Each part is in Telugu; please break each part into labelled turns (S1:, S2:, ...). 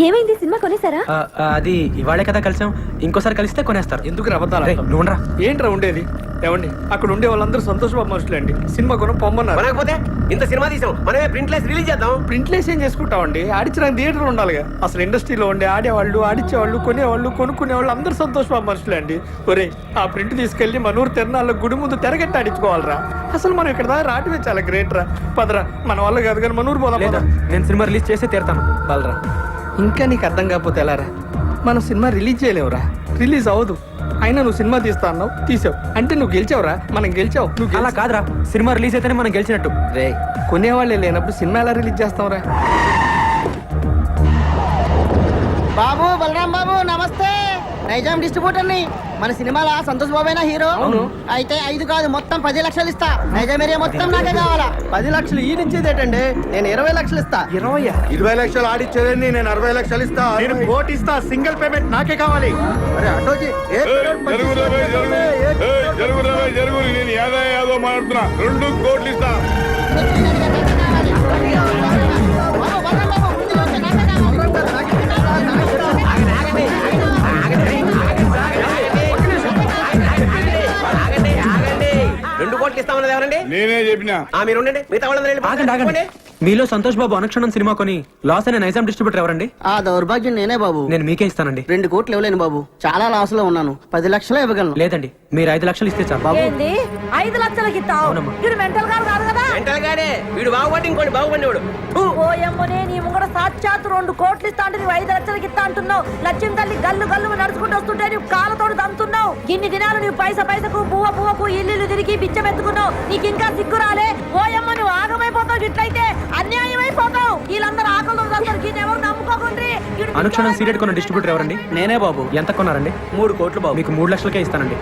S1: ఏమైంది? సినిమా కొనేసారా?
S2: అది ఇవాళే కదా కలిసాం, ఇంకోసారి కలిస్తే కొనేస్తారు.
S3: ఎందుకు రవ్వతారా?
S2: నువ్వురా.
S3: ఏంట్రా ఉండేది? ఏమండి, అక్కడ ఉండే వాళ్ళందరూ సంతోషబాబు మనుషులే అండి. సినిమా కొనం పొమ్మన్నారు.
S4: కొనకపోతే ఇంత సినిమా తీసాం, మనమే ప్రింట్లెస్ రిలీజ్ చేద్దాం.
S3: ప్రింట్లేసి ఏం చేసుకుంటామండి? ఆడించడానికి థియేటర్ ఉండాలిగా. అసలు ఇండస్ట్రీలో ఉండే ఆడేవాళ్ళు, ఆడించేవాళ్ళు, కొనేవాళ్ళు, కొనుక్కునేవాళ్ళు అందరూ సంతోషబాబు మనుషులే అండి. ఒరే, ఆ ప్రింట్ తీసుకెళ్లి మన ఊరు తిరణాల్లో గుడి ముందు తెరగట్టి ఆడించుకోవాలరా. అసలు మనం ఇక్కడ దాకా రావటమే చాలా గ్రేట్ రా. పదరా, మన వల్ల కాదు కానీ మన ఊరు పోదాం.
S2: నేను సినిమా రిలీజ్ చేసి తీరుతాను.
S3: బలరా, ఇంకా నీకు అర్థం కాకపోతే ఎలారా? మనం సినిమా రిలీజ్ చేయలేవురా, రిలీజ్ అవ్వదు. అయినా నువ్వు సినిమా తీస్తా అన్నావు, తీసావు అంటే నువ్వు గెలిచావురా. మనం గెలిచావు. నువ్వు
S2: అలా కాదురా, సినిమా రిలీజ్ అయితేనే మనం గెలిచినట్టు.
S3: రే, కొనేవాళ్ళే లేనప్పుడు సినిమా ఎలా రిలీజ్ చేస్తావురా?
S5: బాబు, బలరాం బాబు, నమస్తే. నైజాం డిస్ట్రిబ్యూటర్ ని. మన సినిమాలో సంతోష్ బాబేనా హీరో?
S3: అవును.
S5: అయితే 5 కాదు, మొత్తం 10 లక్షలు ఇస్తా. నైజాం ఏరియా మొత్తం నాకే కావాలా.
S4: 10 లక్షలు ఈ నుంచేదేటండి, నేను 20 లక్షలు ఇస్తా.
S6: 20 లక్షలు ఆడిచ్చేదండి, నేను 60 లక్షలు ఇస్తా.
S3: నేను కోటి ఇస్తా, సింగిల్ పేమెంట్ నాకే కావాలి.
S6: అరే అటోజీ,
S7: జరుగు నేను ఏదో మాట్లాడుతున్నా. 2 కోట్లు ఇస్తా.
S5: బాబు, బలరాం బాబు, ముందు వచ్చే నాకే కావాలి.
S4: 2 కోట్లు ఇస్తామన్నది ఎవరండి?
S7: నేనే చెప్పినా.
S4: మీరు ఉండండి, మిగతా వాళ్ళందరూ
S2: ఆగండి ఆగండి. మీలో సంతోష్ బాబు అనుక్షణం సినిమా కొని లాస్ అయిన నైజాం డిస్ట్రిబ్యూటర్ ఎవరండి?
S5: ఆ దౌర్భాగ్యం నేనే బాబు.
S2: నేను మీకే ఇస్తానండి.
S5: 2 కోట్లు ఇవ్వలేను బాబు, చాలా లాస్ లో ఉన్నాను. 10 లక్షలే ఇవ్వగలను.
S2: లేదండి, మీరు 5 లక్షలు ఇస్తే చాలు. బాబు,
S8: ఏంది 5 లక్షలకి ఇస్తావు?
S2: అవునమ్మా.
S8: వీడు మెంటల్ గారు కాదు కదా.
S4: మెంటల్ గాడే వీడు. బాగుపడి ఇంకోటి బాగుపడినవాడు.
S8: ఓ ఎమ్మనే, నీ ముంగడ సాక్షాత్ 2 కోట్లు ఇస్తా అంటే నువ్వు 5 లక్షలకి ఇస్తా అంటున్నావు. లక్ష్యం తల్లి గల్లు గల్లు నడుచుకుంటూ వస్తుంటే నువ్వు కాళ్ళతోడు దంతున్నావు. ఇన్ని దినాలు నువ్వు పైసకు పువ్వకు ఇల్లు తిరిగి బిచ్చం ఎత్తుకున్నావు. నీకు ఇంకా సిగ్గు రాలే? ఓ ఎమ్మ, నువ్వు ఆగమైపోతావు. ఇట్లయితే అన్యాయం అయిపోతావు. వీళ్ళందరూ ఆకలి ఎవరు నమ్ముకోకుండ్రి.
S2: అనుక్షణం సీరియడ్ కొన్న డిస్ట్రిబ్యూటర్ ఎవరండి?
S3: నేనే బాబు.
S2: ఎంత కొన్నారండి?
S3: 3 కోట్లు బాబు.
S2: మీకు 3 లక్షలకే ఇస్తానండి.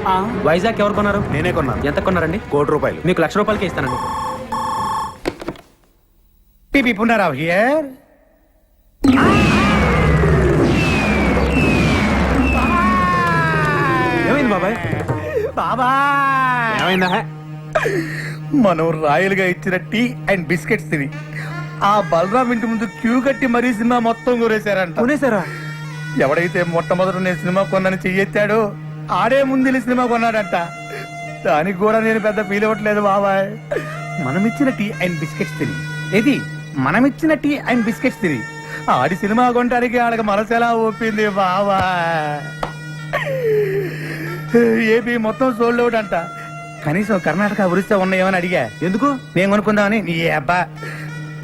S2: వైజాగ్ ఎవరు కొన్నారు?
S6: నేనే కొన్నాను.
S2: ఎంత కొన్నారండి?
S6: ₹1,00,00,000.
S2: మీకు ₹1,00,000కే ఇస్తానండి.
S6: PP Punarao here.
S2: ఏమైంది బాబాయ్?
S6: ఏమైందా? మనం రాయలుగా ఇచ్చిన టీ అండ్ బిస్కెట్స్ తిని ఆ బలరాం ఇంటి ముందు క్యూ కట్టి మరీ సినిమా మొత్తం కొనేశారంట.
S2: కొనేసారా?
S6: ఎవడైతే మొట్టమొదటి నేను సినిమా కొన్నాను చెయ్యెత్తాడో ఆడే ముందు సినిమా కొన్నాడంట. దానికి కూడా నేను పెద్ద ఫీల్ అవ్వట్లేదు బాబాయ్. మనమిచ్చిన టీ అండ్ బిస్కెట్స్ తిని, ఇది మనమిచ్చిన టీ అండ్ బిస్కెట్స్ తిని ఆడి సినిమా కొనడానికి ఆడకి మనసెలా ఒప్పింది బాబా. ఏపీ మొత్తం సోల్డ్ అవుట్ అంట. కనీసం కర్ణాటక ఒరిస్సా ఉన్నాయేమని అడిగా.
S2: ఎందుకు?
S6: నేను కొనుక్కుందామని. నీ అబ్బా,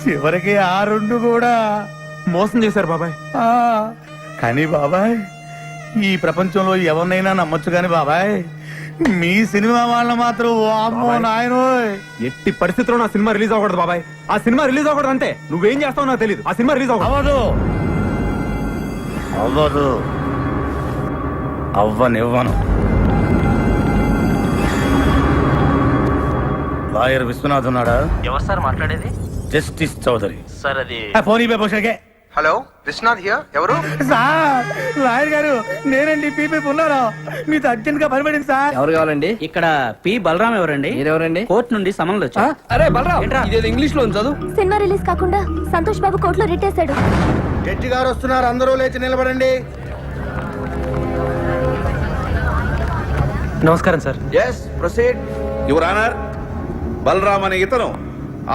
S6: చివరికి ఆ 2 కూడా
S2: మోసం చేశారు బాబాయ్.
S6: కానీ బాబాయ్, ఈ ప్రపంచంలో ఎవరినైనా నమ్మొచ్చు కానీ బాబాయ్, మీ సినిమా వాళ్ళ మాత్రం వామ్మో నాయనోయ్.
S2: ఎట్టి పరిస్థితుల్లో నా సినిమా రిలీజ్ అవ్వకూడదు బాబాయ్. ఆ సినిమా రిలీజ్ అవ్వకూడదు అంతే. నువ్వేం చేస్తావు నాకు తెలియదు. ఆ సినిమా రిలీజ్
S6: అవ్వదు, అవ్వదు, అవ్వనివ్వను. లాయర్ విశ్వనాథ్ ఉన్నాడా?
S9: ఎవరు సార్ మాట్లాడేది?
S6: జస్టిస్ చౌదరి
S9: సార్ అది
S6: ఫోన్ ఇవ్వ పోషకే.
S9: Hello, Viswanath here. ఎవరు?
S6: సార్, లాయర్ గారు నేనండి, పీపీ ఉన్నారా? మీతో అర్జెంట్ గా పనిపడింది సార్.
S3: ఎవరు కావాలండి? ఇక్కడ పి బలరాం ఎవరండి? మీరెవరండి? కోర్టు నుండి సమన్లు వచ్చా. అరే బలరాం, ఇదేదో ఇంగ్లీష్ లో చదువు.
S1: సినిమా రిలీజ్ కాకుండా సంతోష్ బాబు కోర్టులో రిట్టేశాడు.
S6: జడ్జి గారు వస్తున్నారు, అందరూ లేచి నిలబడండి.
S2: నమస్కారం sir.
S7: Yes, proceed your honour. Balram అనే ఇతను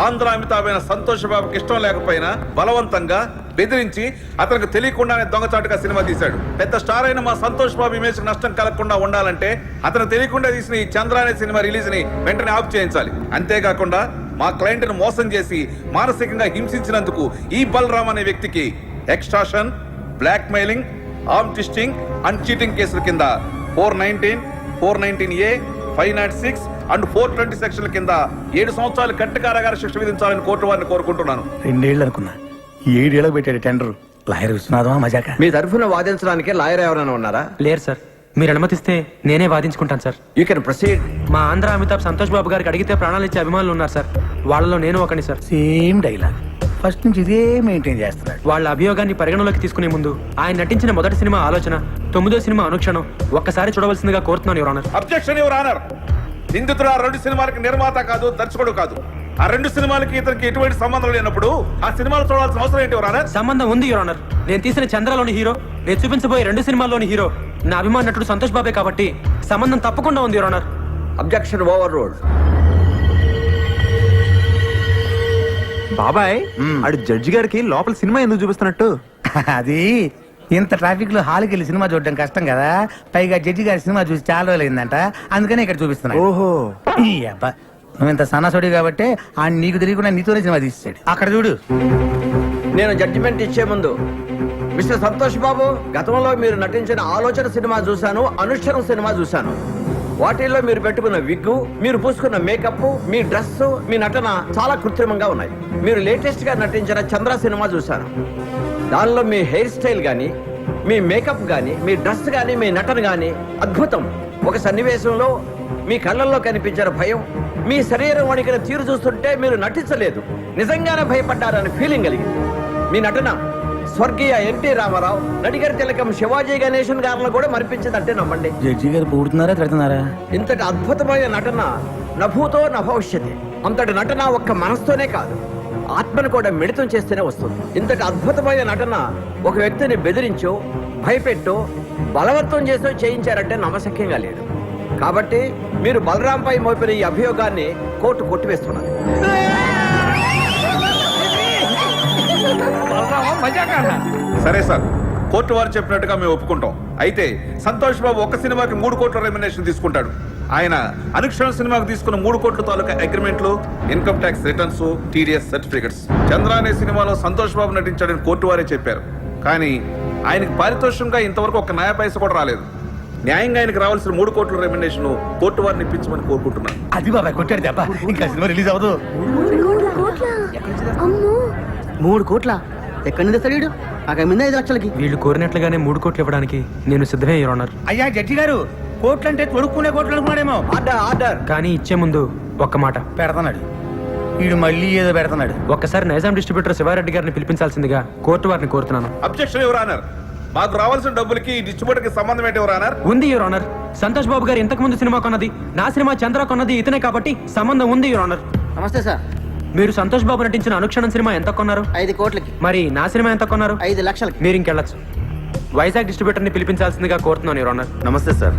S7: ఆంధ్ర అమితాబైన సంతోష్ బాబుకి ఇష్టం లేకపోయినా బలవంతంగా బెదిరించి అతనికి తెలియకుండానే దొంగచాటుగా సినిమా తీశాడు. పెద్ద స్టార్ అయిన మా సంతోష్ బాబు ఇమేజ్ నష్టం కలగకుండా ఉండాలంటే అతను తెలియకుండా తీసిన ఈ చంద్ర అనే సినిమా రిలీజ్ ని వెంటనే ఆఫ్ చేయించాలి. అంతేకాకుండా మా క్లయింట్ ను మోసం చేసి మానసికంగా హింసించినందుకు ఈ బలరామ్ అనే వ్యక్తికి extortion, black mailing, arm twisting and cheating కేసుల కింద 419, 419A, 506 అండ్ 420 సెక్షన్ల కింద 7 సంవత్సరాలు కట్టు కారాగార శిక్ష విధించాలని కోర్టు వారిని కోరుకుంటున్నాను.
S6: 2 ఏళ్ళు అనుకున్నా, 7 ఏళ్ళకి పెట్టాడు టెండర్. లాయర్ విశ్వనాథమా మజాక?
S4: మీ తరఫున వాదించడానికి లాయర్ ఎవరైనా ఉన్నారా?
S2: లేరు సార్. మీరు అనుమతిస్తే నేనే వాదించుకుంటాను సార్.
S4: You can proceed.
S2: మా ఆంధ్ర అమితాబ్ సంతోష్ బాబు గారికి అడిగితే ప్రాణాలు ఇచ్చే అభిమానులు ఉన్నారు సార్. వాళ్ళలో నేను ఒకని సార్.
S6: సేమ్ డైలాగ్, ఫస్ట్ నుంచి ఇదే మెయింటైన్ చేస్తున్నాడు.
S2: వాళ్ళ అభియోగాన్ని పరిగణలోకి తీసుకునే ముందు ఆయన నటించిన మొదటి సినిమా ఆలోచన, 9వ సినిమా అనుక్షణం ఒక్కసారి చూడవలసిందిగా కోరుతున్నాను your honour.
S7: Objection your honour. నిందితుడు ఆ 2 సినిమాలకు నిర్మాత కాదు, దర్శకుడు కాదు. ఆ 2 సినిమాలకి ఇతనికి ఎటువంటి సంబంధం లేనప్పుడు ఆ సినిమాలు చూడాల్సిన అవసరం ఏంటి యువర్ ఆనర్?
S2: సంబంధం ఉంది యువర్ ఆనర్. నేను తీసిన చంద్రలోని హీరో, నేను చూపించబోయే 2 సినిమాల్లోని హీరో నా అభిమాన నటుడు సంతోష్ బాబే కాబట్టి సంబంధం తప్పకుండా ఉంది your honour.
S4: Objection over road.
S10: బాబాయ్ ఆడు జడ్జి గారికి లోపల సినిమా ఎందుకు చూపిస్తున్నట్టు?
S6: అది ఇంత ట్రాఫిక్ లో హాల్కి వెళ్ళి సినిమా చూడడం కష్టం కదా, పైగా జడ్జి గారి సినిమా చూసి చాలా రోజులైందంట, అందుకనే ఇక్కడ చూపిస్తున్నా.
S10: ఓహో,
S6: ఈ అబ్బా నువ్వు ఇంత సన్నాసుడి కాబట్టి ఆ నీకు తెలియకుండా నీతోనే సినిమా తీసాడు. అక్కడ చూడు.
S4: నేను జడ్జిమెంట్ ఇచ్చే ముందు మిస్టర్ సంతోష్ బాబు, గతంలో మీరు నటించిన ఆలోచన సినిమా చూశాను, అనుష్ఠరం సినిమా చూశాను. వాటిల్లో మీరు పెట్టుకున్న విగ్గు, మీరు పూసుకున్న మేకప్, మీ డ్రెస్, మీ నటన చాలా కృత్రిమంగా ఉన్నాయి. మీరు లేటెస్ట్ గా నటించిన చంద్ర సినిమా చూశాను. దానిలో మీ హెయిర్ స్టైల్ గానీ, మీ మేకప్ గానీ, మీ డ్రెస్ గానీ, మీ నటన గానీ అద్భుతం. ఒక సన్నివేశంలో మీ కళ్ళల్లో కనిపించిన భయం, మీ శరీరం వణికిన తీరు చూస్తుంటే మీరు నటించలేదు, నిజంగానే భయపడ్డారని ఫీలింగ్ కలిగింది. మీ నటన స్వర్గీయ ఎన్టీ రామారావు, నడిగర్ తిలకం శివాజీ గణేశన్ గారిలో కూడా మరిపించిందంటే నమ్మండి.
S6: జడ్జి గారు పూడుతున్నారా తిడుతున్నారా?
S4: ఇంతటి అద్భుతమైన నటన నభూతో నభవిష్యతి. అంతటి నటన ఒక్క మనసుతోనే కాదు, ఆత్మను కూడా మిళితం చేస్తేనే వస్తుంది. ఇంతటి అద్భుతమైన నటన ఒక వ్యక్తిని బెదిరించో, భయపెట్టో, బలవంతం చేసో చేయించారంటే నమ్మశక్యంగా లేదు. కాబట్టి మీరు బలరాంపై మోపిన ఈ అభియోగాన్ని కోర్టు కొట్టివేస్తున్నది.
S7: సరే సార్, కోర్టు వారు చెప్పినట్టుగా మేము ఒప్పుకుంటాం. అయితే సంతోష్ బాబు ఒక్క సినిమాకి 3 కోట్ల రెమ్యునరేషన్ తీసుకుంటాడు. ఆయన అనుక్షణం సినిమాకు తీసుకున్న 3 కోట్ల తాలూకా అగ్రిమెంట్లు, income tax returns, TDS certificates. Chandra అనే సినిమాలో సంతోష్ బాబు నటించాడని కోర్టు వారే చెప్పారు. కానీ ఆయనకు పారితోషికంగా ఇంతవరకు ఒక నయా పైస కూడా రాలేదు. న్యాయంగా ఆయనకు రావాల్సిన 3 కోట్ల రెమ్యునరేషన్ కోర్టు వారిని ఇప్పించమని కోరుకుంటున్నాను.
S6: అది బాబాయ్ కొట్టాడు దెబ్బ, ఇంకా సినిమా రిలీజ్ అవ్వదు.
S5: 3 కోట్ల ఎక్కడి నుంచి తెస్తాడు? అక్కడ మీద 5 లక్షలకి.
S2: వీళ్ళు కోరినట్లుగానే 3 కోట్లు ఇవ్వడానికి నేను సిద్ధమే యువర్ ఆనర్.
S6: అయ్యా జడ్జి గారు, కోట్లు అంటే తొడుక్కునే కోట్లు అనుకున్నాడేమో.
S4: Order order.
S2: కానీ ఇచ్చే ముందు ఒక్క మాట
S6: పెడతాడు వీడు, మళ్ళీ ఏదో పెడతాడు.
S2: ఒక్కసారి నైజాం డిస్ట్రిబ్యూటర్ శివారెడ్డి గారిని పిలిపించాల్సిందిగా కోర్టు వారిని కోరుతున్నాను.
S7: Objection your honour. మాకు రావాల్సిన డబ్బులకి ఈ డిస్ట్రిబ్యూటర్ కి సంబంధం ఏంటి యువర్ ఆనర్?
S2: ఉంది యువర్ ఆనర్. సంతోష్ బాబు గారు ఇంతకు ముందు సినిమా కొన్నది, నా సినిమా చంద్ర కొన్నది ఇతనే కాబట్టి సంబంధం ఉంది యువర్ ఆనర్.
S5: నమస్తే సార్.
S2: మీరు సంతోష్ బాబు నటించిన అనుక్షణం సినిమా ఎంత కొన్నారు?
S5: 5 కోట్లకి.
S2: మరి నా సినిమా ఎంత కొన్నారు?
S5: 5 లక్షలకి.
S2: మీరు ఇంకెళ్ళచ్చు. వైజాగ్ డిస్ట్రిబ్యూటర్ ని పిలిపించాల్సిందిగా కోరుతున్నాను యువర్ ఆనర్.
S10: నమస్తే సార్.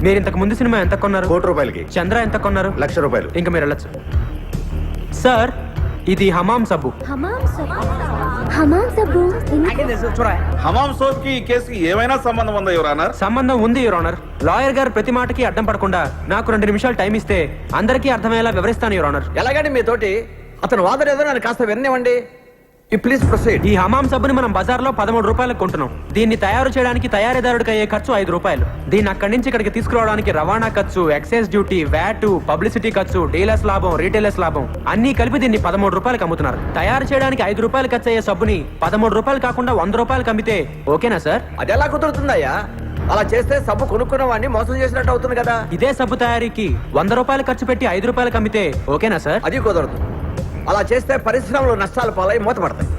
S2: మీరు ఇంతకు ముందు సినిమా ఎంత కొన్నారు?
S10: 1 కోటి రూపాయలకి.
S2: చంద్ర ఎంత కొన్నారు?
S10: 1,00,000 రూపాయలు.
S2: ఇంకా మీరు వెళ్ళచ్చు. సార్, ఇది హమాం సబ్బు.
S1: హమాం సబ్బు
S7: హమాం సోప్ కి ఈ కేసుకి ఏమైనా సంబంధం ఉందా యువర్ ఆనర్?
S2: సంబంధం ఉంది యువర్ ఆనర్. లాయర్ గారు ప్రతి మాటకి అడ్డం పడకుండా నాకు 2 నిమిషాలు టైం ఇస్తే అందరికీ అర్థమయ్యేలా వివరిస్తాను యువర్ ఆనర్.
S4: ఎలాగండి మీతోటి అతను వాదన ఏదో నన్ను కాస్త విననివ్వండి. Please proceed.
S2: ఈ హమాం సబ్బుని మనం బజార్లో 13 రూపాయలకు కొంటున్నాం. దీన్ని తయారు చేయడానికి తయారీదారుడికి అయ్యే ఖర్చు 5 రూపాయలు. దీన్ని అక్కడి నుంచి ఇక్కడికి తీసుకురావడానికి రవాణా ఖర్చు, ఎక్సైజ్ డ్యూటీ, వ్యాట్, పబ్లిసిటీ ఖర్చు, డీలర్స్ లాభం, రీటైలర్స్ లాభం అన్ని కలిపి దీన్ని 13 రూపాయలకు అమ్ముతున్నారు. తయారు చేయడానికి 5 రూపాయలు ఖర్చు అయ్యే సబ్బుని 13 రూపాయలు కాకుండా 100 రూపాయలకు అమ్మితే ఓకేనా సార్?
S4: అది ఎలా కుదురుతుందయ్యా? అలా చేస్తే సబ్బు కొనుక్కున్న వాడిని మోసం చేసినట్టు అవుతుంది కదా.
S2: ఇదే సబ్బు తయారీకి 100 రూపాయలు ఖర్చు పెట్టి 5 రూపాయలకు అమ్మితే ఓకేనా సార్?
S4: అది కుదరదు. అలా చేస్తే పరిశ్రమలు నష్టాల పాలై మూతపడతాయి.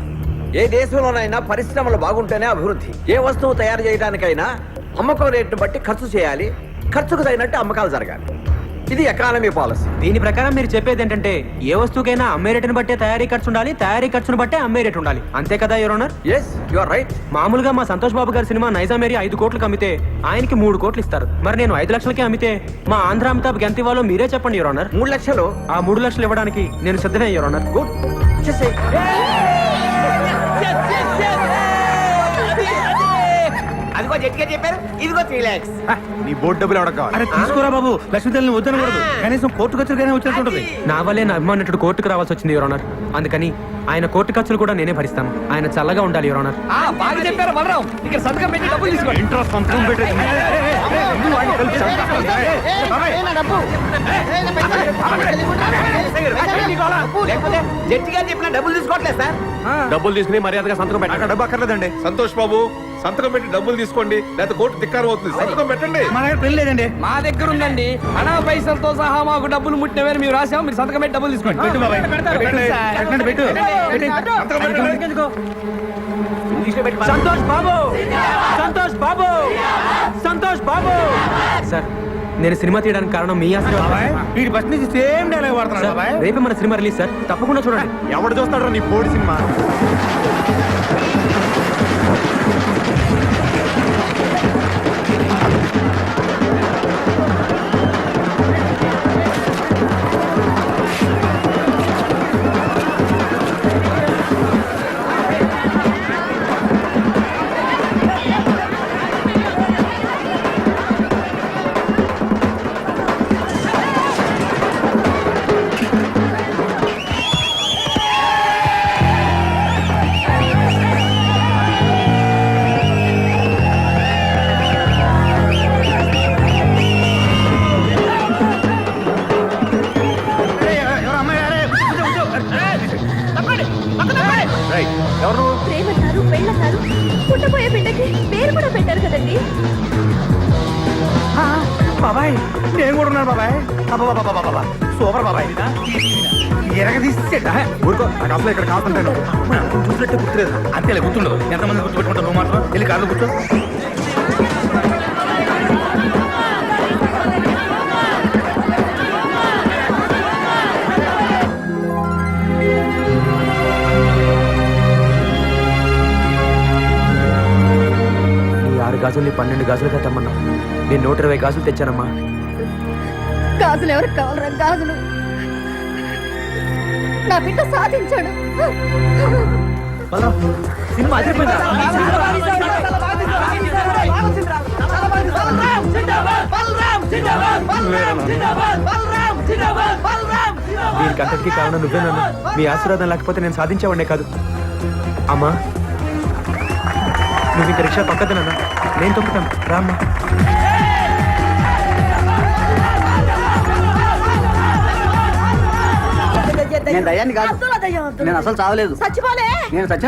S4: ఏ దేశంలోనైనా పరిశ్రమలు బాగుంటేనే అభివృద్ధి. ఏ వస్తువు తయారు చేయడానికైనా అమ్మకం రేటును బట్టి ఖర్చు చేయాలి, ఖర్చుకు తగినట్టు అమ్మకాలు జరగాలి. ఇది ఎకానమీ పాలసీ.
S2: దీని ప్రకారం మీరు చెప్పేది ఏంటంటే ఏ వస్తువుకైనా అమ్మే రేటును బట్టే తయారీ ఖర్చు ఉండాలి, తయారీ ఖర్చును బట్టే అమ్మే రేటు ఉండాలి, అంతే కదా your honour?
S4: Yes, you are right.
S2: మామూలుగా మా సంతోష్ బాబు గారి సినిమా నైజాం ఏరియా 5 కోట్లకు అమ్మితే ఆయనకి 3 కోట్లు ఇస్తారు. మరి నేను 5 లక్షలకే అమ్మితే మా ఆంధ్ర అమితాబ్ ఎంత ఇవ్వాలో మీరే చెప్పండి యువర్ ఆనర్.
S4: 3 లక్షలు.
S2: ఆ 3 లక్షలు ఇవ్వడానికి నేను సిద్ధమే యువర్ ఆనర్.
S4: గుడ్. అదిగో జట్గా చెప్పారు, ఇదిగో 3 lakhs.
S10: నీ బోర్డు డబ్బులు ఎవడ కావాలి?
S6: అరే తీసుకోరా బాబు, లక్ష్మీదేవిని వద్దనకూడదు. కనీసం కోర్టు ఖర్చులుగానే వచ్చినట్టుంటది.
S2: నా వల్లే నా అభిమానుడు కోర్టుకు రావాల్సి వచ్చింది యువర్ ఆనర్. అందుకని ఆయన కోర్టు ఖర్చులు కూడా నేనే భరిస్తాను. ఆయన చల్లగా ఉండాలి యువర్ ఆనర్.
S3: బాగా చెప్పారు బలరాం. ఇక్కడ సంతకం పెట్టి డబ్బులు తీసుకోండి.
S10: ఇంట్రెస్ట్ సంతకం పెట్టేసి
S4: లేకపోతే జడ్జి గారు చెప్పిన డబ్బులు తీసుకోవట్లేదు సార్.
S10: డబ్బులు తీసుకుని మర్యాదగా సంతకం పెట్టాలి. డబ్బు అక్కర్లేదండి.
S7: సంతోష్ బాబు, సంతకం పెట్టి డబ్బులు తీసుకోండి, లేకపోతే కోర్టు ధిక్కారం అవుతుంది. సంతకం పెట్టండి.
S6: మా దగ్గర పెళ్లి లేదండి.
S3: మా దగ్గర ఉందండి. అనా పైసలతో సహా మాకు డబ్బులు ముట్టినవేరు మేము రాసాము. మీరు సంతకం పెట్టి డబ్బులు తీసుకోండి.
S6: పెట్టు బాబాయ్, పెట్టండి, పెట్టు.
S2: సంతోష్ బాబు, సంతోష్ బాబు, సంతోష్ బాబు. సార్, నేను సినిమా తీయడానికి కారణం మీ ఆశీర్వాదం
S6: బాబాయ్ వీడి ఫస్ట్ నుంచి సేమ్ డైలాగ్ వాడుతున్నాడు
S2: సార్,
S6: బాబాయ్.
S2: రేపే మన సినిమా రిలీజ్ సార్, తప్పకుండా చూడండి.
S10: ఎవడు చూస్తాడు నీ బోర్డు సినిమా? రైట్, ఎవరు నువ్వు?
S1: ప్రేమన్నారు పెళ్ళన్నారు పుట్టబోయే బిడ్డకి పేరు కూడా పెట్టారు కదండి.
S6: బాబాయ్ నేను కూడా ఉన్నాను బాబాయ్. అబ్బబ్బబ్బబ్బబ్బబ్బ. సూపర్ బాబాయ్. ఎరగదీసేట
S10: ఊరుకో, నాకు అసలు ఇక్కడ కాకుంటాను.
S6: చూసినట్టే గుర్తులేదు. అంతేలే గుర్తుండదు. ఎంతమంది గుర్తుపెట్టుకుంటావు నువ్వు మాత్రం. వెళ్ళి కార్లు కూర్చో.
S2: ఈ 6 గాజుల్ని 12 గాజులుగా తెమ్మన్నా. నేను 120 గాజులు తెచ్చానమ్మా.
S1: గాజులు ఎవరికి కావాలరా గాజులు? నా బిడ్డ సాధించాడు.
S2: సినిమా అదిరిపోయిందా? దీనికి అంతటికీ కారణం నువ్వేనన్నా. మీ ఆశీర్వాదం లేకపోతే నేను సాధించేవాడినే కాదు. అమ్మా, నువ్వు ఇంక రిక్షా పక్కదనన్నా, నేను తొక్కుతాను. రామ్మా.
S5: నేను దయ్యాన్ని కాదు.
S8: అద్దుల దయ్యం, అద్దుల
S5: నేను అసలు చావలేదు.
S8: చచ్చిపోలే.
S5: నేను సత్యం